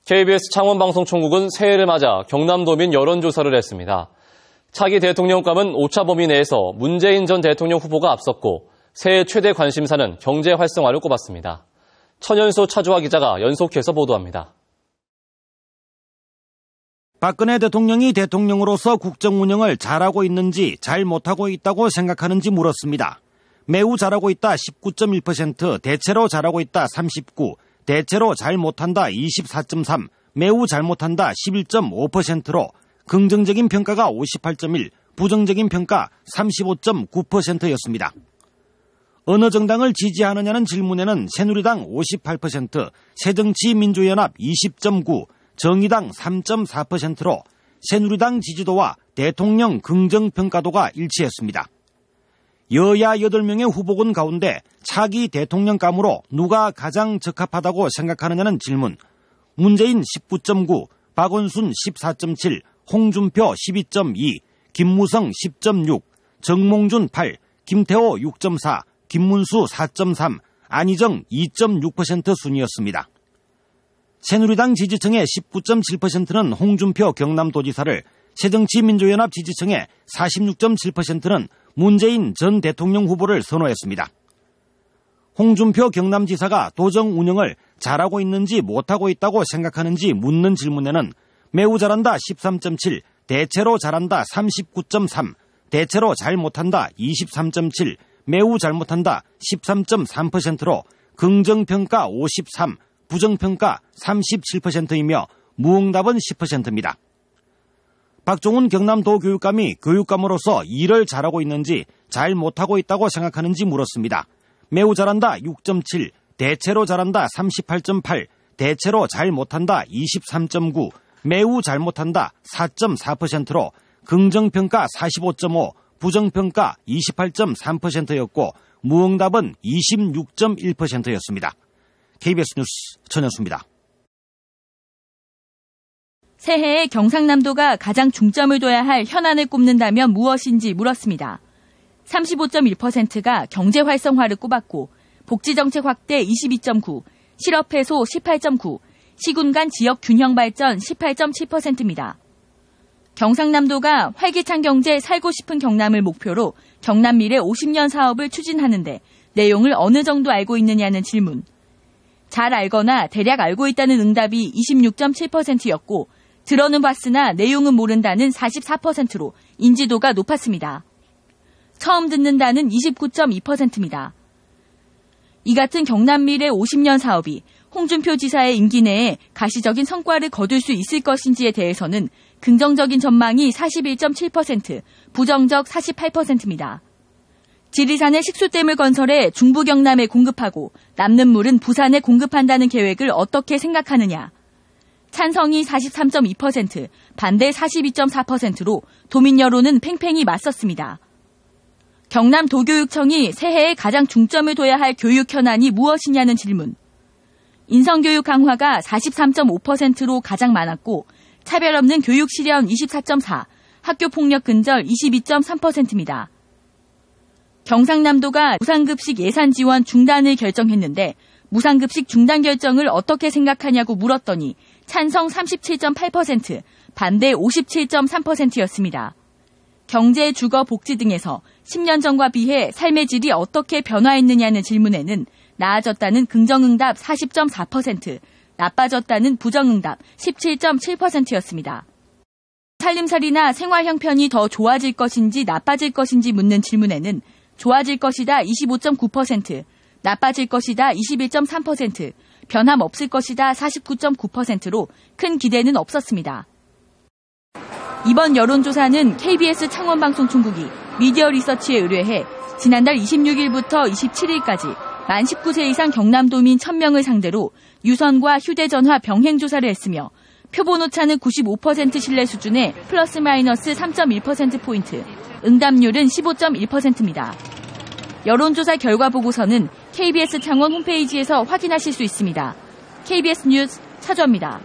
KBS 창원방송총국은 새해를 맞아 경남도민 여론조사를 했습니다. 차기 대통령감은 오차 범위 내에서 문재인 전 대통령 후보가 앞섰고 새해 최대 관심사는 경제 활성화를 꼽았습니다. 천연소 차주화 기자가 연속해서 보도합니다. 박근혜 대통령이 대통령으로서 국정 운영을 잘하고 있는지 잘 못하고 있다고 생각하는지 물었습니다. 매우 잘하고 있다 19.1%, 대체로 잘하고 있다 39%, 대체로 잘 못한다 24.3%, 매우 잘못한다 11.5%로 긍정적인 평가가 58.1%, 부정적인 평가 35.9%였습니다. 어느 정당을 지지하느냐는 질문에는 새누리당 58%, 새정치민주연합 20.9%, 정의당 3.4%로 새누리당 지지도와 대통령 긍정평가도가 일치했습니다. 여야 8명의 후보군 가운데 차기 대통령감으로 누가 가장 적합하다고 생각하느냐는 질문, 문재인 19.9, 박원순 14.7, 홍준표 12.2, 김무성 10.6, 정몽준 8, 김태호 6.4, 김문수 4.3, 안희정 2.6% 순이었습니다. 새누리당 지지층의 19.7%는 홍준표 경남도지사를, 새정치민주연합 지지층의 46.7%는 문재인 전 대통령 후보를 선호했습니다. 홍준표 경남지사가 도정 운영을 잘하고 있는지 못하고 있다고 생각하는지 묻는 질문에는 매우 잘한다 13.7, 대체로 잘한다 39.3, 대체로 잘 못한다 23.7, 매우 잘못한다 13.3%로 긍정평가 53, 부정평가 37%이며 무응답은 10%입니다. 박종훈 경남도 교육감이 교육감으로서 일을 잘하고 있는지 잘 못하고 있다고 생각하는지 물었습니다. 매우 잘한다 6.7, 대체로 잘한다 38.8, 대체로 잘 못한다 23.9, 매우 잘못한다 4.4%로 긍정평가 45.5, 부정평가 28.3%였고 무응답은 26.1%였습니다. KBS 뉴스 전현수입니다. 새해에 경상남도가 가장 중점을 둬야 할 현안을 꼽는다면 무엇인지 물었습니다. 35.1%가 경제 활성화를 꼽았고 복지정책 확대 22.9, 실업 해소 18.9, 시군 간 지역 균형 발전 18.7%입니다. 경상남도가 활기찬 경제 살고 싶은 경남을 목표로 경남 미래 50년 사업을 추진하는데 내용을 어느 정도 알고 있느냐는 질문. 잘 알거나 대략 알고 있다는 응답이 26.7%였고 들어는 봤으나 내용은 모른다는 44%로 인지도가 높았습니다. 처음 듣는다는 29.2%입니다. 이 같은 경남 미래 50년 사업이 홍준표 지사의 임기 내에 가시적인 성과를 거둘 수 있을 것인지에 대해서는 긍정적인 전망이 41.7%, 부정적 48%입니다. 지리산의 식수댐을 건설해 중부 경남에 공급하고 남는 물은 부산에 공급한다는 계획을 어떻게 생각하느냐. 찬성이 43.2%, 반대 42.4%로 도민 여론은 팽팽히 맞섰습니다. 경남도교육청이 새해에 가장 중점을 둬야 할 교육 현안이 무엇이냐는 질문. 인성교육 강화가 43.5%로 가장 많았고 차별 없는 교육 실현 24.4, 학교폭력 근절 22.3%입니다. 경상남도가 무상급식 예산 지원 중단을 결정했는데 무상급식 중단 결정을 어떻게 생각하냐고 물었더니 찬성 37.8%, 반대 57.3%였습니다. 경제, 주거, 복지 등에서 10년 전과 비해 삶의 질이 어떻게 변화했느냐는 질문에는 나아졌다는 긍정응답 40.4%, 나빠졌다는 부정응답 17.7%였습니다. 살림살이나 생활 형편이 더 좋아질 것인지 나빠질 것인지 묻는 질문에는 좋아질 것이다 25.9%, 나빠질 것이다 21.3%, 변함없을 것이다 49.9%로 큰 기대는 없었습니다. 이번 여론조사는 KBS 창원방송총국이 미디어 리서치에 의뢰해 지난달 26일부터 27일까지 만 19세 이상 경남도민 1000명을 상대로 유선과 휴대전화 병행조사를 했으며 표본 오차는 95% 신뢰 수준의 플러스 마이너스 3.1%포인트, 응답률은 15.1%입니다. 여론조사 결과 보고서는 KBS 창원 홈페이지에서 확인하실 수 있습니다. KBS 뉴스 차주입니다.